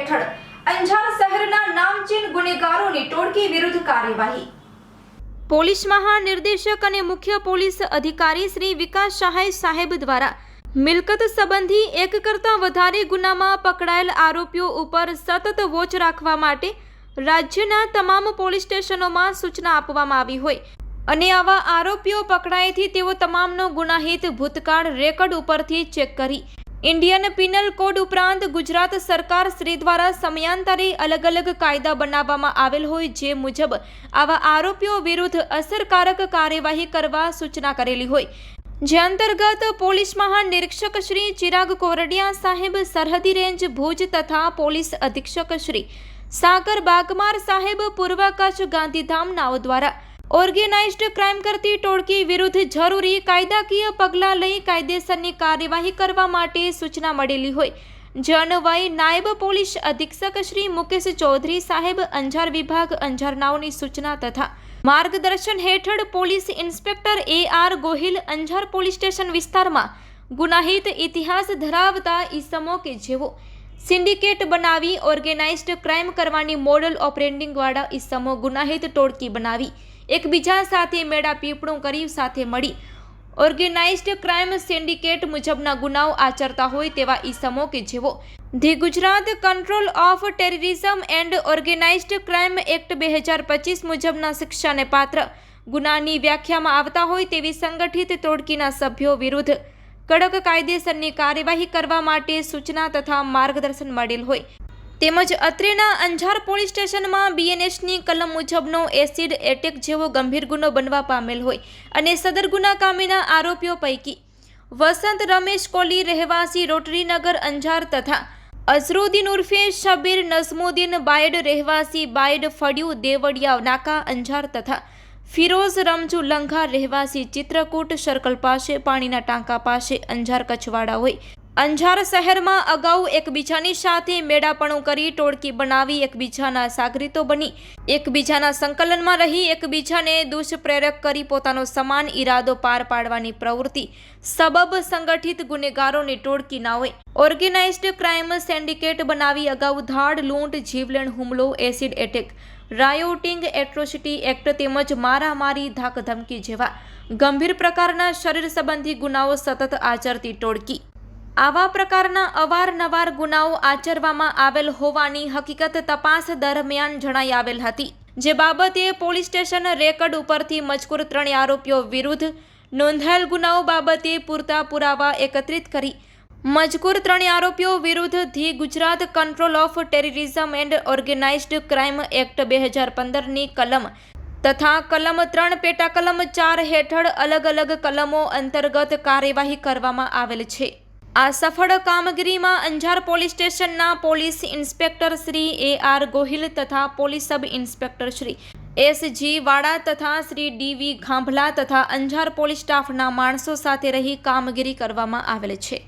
હેઠળ અંજાર શહેરના નામચીન ગુનેગારોની ટોળકી વિરુદ્ધ કાર્યવાહી। પોલીસ મહાનિર્દેશક અને મુખ્ય પોલીસ અધિકારી શ્રી વિકાસ સહાય સાહેબ દ્વારા મિલકત સંબંધી એક કરતાં વધારે ગુનામાં પકડાયેલ આરોપીઓ ઉપર સતત વોચ રાખવા માટે રાજ્યના તમામ પોલીસ સ્ટેશનોમાં સૂચના આપવામાં આવી હોય અને આવા આરોપીઓ પકડાયેથી તેઓ તમામનો ગુનાહિત ભૂતકાળ રેકર્ડ ઉપરથી ચેક કરી ઇન્ડિયન પિનલ કોડ ઉપરાંત ગુજરાત સરકાર શ્રી દ્વારા સમયાંતરે અલગ અલગ કાયદા બનાવવામાં આવેલ હોય જે મુજબ આવા આરોપીઓ વિરુદ્ધ અસરકારક કાર્યવાહી કરવા સૂચના કરેલી હોય, જે અંતર્ગત પોલીસ મહાનિરીક્ષક શ્રી ચિરાગ કોરડિયા સાહેબ સરહદી રેન્જ ભુજ તથા પોલીસ અધિક્ષક શ્રી સાગર બાગમાર સાહેબ પૂર્વ કચ્છ ગાંધીધામ નાઓ દ્વારા ઓર્ગેનાઇઝ્ડ ક્રાઇમ કરતી ટોળકી વિરુદ્ધ જરૂરી કાયદાકીય પગલાં લઈ કાયદેસરની કાર્યવાહી કરવા માટે સૂચના મળેલી હોય, જે અન્વયે નાયબ પોલીસ અધિક્ષક શ્રી મુકેશ ચૌધરી સાહેબ અંજાર વિભાગ અંજાર નાઓની સૂચના તથા માર્ગદર્શન હેઠળ police inspector AR Gohil Anjar police station વિસ્તારમાં ગુનાહિત ઇતિહાસ ધરાવતા ઈસમો કે જેઓ સિન્ડિકેટ બનાવી ઓર્ગેનાઇઝ્ડ ક્રાઇમ કરવાની મોડલ ઓપરેટિંગ વાળા ઈસમો ગુનાહિત ટોળકી બનાવી એકબીજા સાથે મેળાપીપણું કરી સાથે મળી ઓર્ગેનાઇઝ્ડ ક્રાઇમ સિન્ડિકેટ મુજબના ગુનાઓ આચરતા હોય તેવા ઈસમો કે જેઓ the Gujarat control of terrorism and organised crime act 2025 મુજબના શિક્ષાને પાત્ર ગુનાની વ્યાખ્યામાં આવતા હોય તેવી સંગઠિત ટોળકીના સભ્યો વિરુદ્ધ કડક કાયદેસરની કાર્યવાહી કરવા માટે સૂચના તથા માર્ગદર્શન મળેલ હોય, તેમજ અત્રેના અંજાર પોલીસ સ્ટેશનમાં BNSની કલમ મુજબનો એસિડ એટેક જેવો ગંભીર ગુનો બનવા પામેલ હોય અને સદર ગુના કામેના આરોપીઓ પૈકી વસંત રમેશ કોલી રહેવાસી રોટરીનગર અંજાર તથા અઝરુદ્દીન ઉર્ફે શબીર નઝમુદ્દીન બાયડ રહેવાસી બાયડ ફળિયું દેવડિયા નાકા અંજાર તથા ફિરોઝ રમજુ લંઘા રહેવાસી ચિત્રકૂટ સર્કલ પાસે પાણીના ટાંકા પાસે અંજાર કચ્છવાડા હોય અંજાર શહેરમાં અગાઉ એકબીજાની સાથે મેળાપણું કરી ટોળકી બનાવી એકબીજાના સાગરીતો બની એકબીજાના સંકલનમાં રહી એકબીજાને દુષ્પ્રેરક કરી પોતાનો સમાન ઈરાદો પાર પાડવાની પ્રવૃત્તિ સબબ સંગઠિત ગુનેગારોની ટોળકી ના હોય ઓર્ગેનાઇઝ્ડ ક્રાઇમ સિન્ડિકેટ બનાવી અગાઉ ધાડ લૂંટ જીવલેણ હુમલો acid attack rioting atrocity act તેમજ મારામારી ધાક ધમકી જેવા ગંભીર પ્રકારના શરીર સંબંધી ગુનાઓ સતત આચરતી ટોળકી આવા પ્રકારના અવારનવાર ગુનાઓ આચરવામાં આવેલ હોવાની હકીકત તપાસ દરમિયાન જણાઈ આવેલ હતી, જે બાબતે પોલીસ સ્ટેશન રેકર્ડ ઉપરથી મજકૂર 3 આરોપીઓ વિરુદ્ધ નોંધાયેલ ગુનાઓ બાબતે પૂરતા પુરાવા એકત્રિત કરી મજકૂર 3 આરોપીઓ વિરુદ્ધ the Gujarat control of terrorism and organised crime act 2015ની કલમ તથા કલમ 3 પેટા કલમ 4 હેઠળ અલગ અલગ કલમો અંતર્ગત કાર્યવાહી કરવામાં આવેલ છે। આ સફળ કામગીરીમાં અંજાર પોલીસ સ્ટેશનના police inspector Shri AR Gohil તથા police sub inspector Shri SG Vada તથા શ્રી DV ગાંભલા તથા અંજાર પોલીસ સ્ટાફના માણસો સાથે રહી કામગીરી કરવામાં આવેલ છે।